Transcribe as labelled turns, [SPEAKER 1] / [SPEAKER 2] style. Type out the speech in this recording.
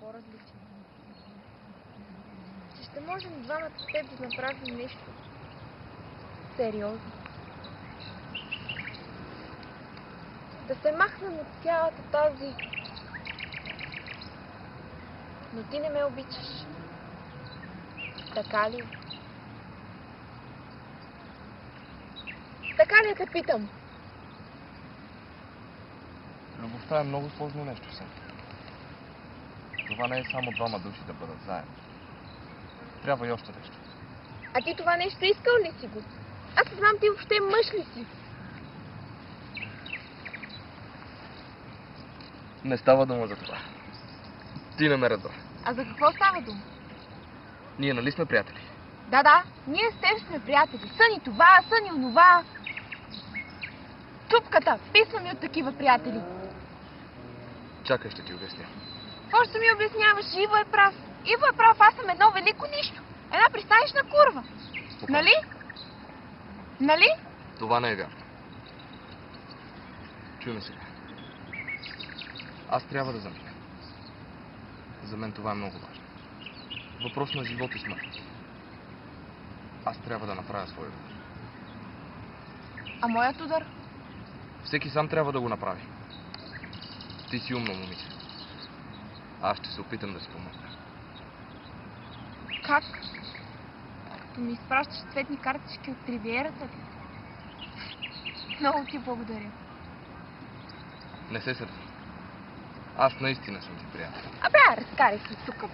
[SPEAKER 1] по-различен. Че ще можем двамата с теб да направим нещо сериозно. Да се махнем от цялата тази... Но ти не ме обичаш. Така ли? Така ли те питам?
[SPEAKER 2] Любовта е много сложно нещо, Сен. Това не е само двама души да бъдат заедно. Трябва и още нещо.
[SPEAKER 1] А ти това нещо искал ли си го? Аз не знам ти въобще мъж ли си?
[SPEAKER 2] Не става дума за това. Ти не ме разбра.
[SPEAKER 1] А за какво става дума?
[SPEAKER 2] Ние нали сме приятели?
[SPEAKER 1] Да, ние с теб сме приятели. Съни това, съни онова. Чупката, писна ми от такива приятели.
[SPEAKER 2] Чакай, ще ти обясня.
[SPEAKER 1] Какво ще ми обясняваш? Иво е прав. Иво е прав, аз съм едно велико нищо. Една пристанищна курва. Нали? Нали?
[SPEAKER 2] Това не е вярно. Чуй ме сега. Аз трябва да замина. За мен това е много важно. Въпрос на живот и смърт. Аз трябва да направя своя удар.
[SPEAKER 1] А моят удар?
[SPEAKER 2] Всеки сам трябва да го направи. Ти си умно, момиче. Аз ще се опитам да си помогна.
[SPEAKER 1] Как? Като ми изпращаш цветни картички от ривиерата ли? Много ти благодаря.
[SPEAKER 2] Не се сърди. Аз наистина съм ти приятел.
[SPEAKER 1] Абе, разкарай се тук.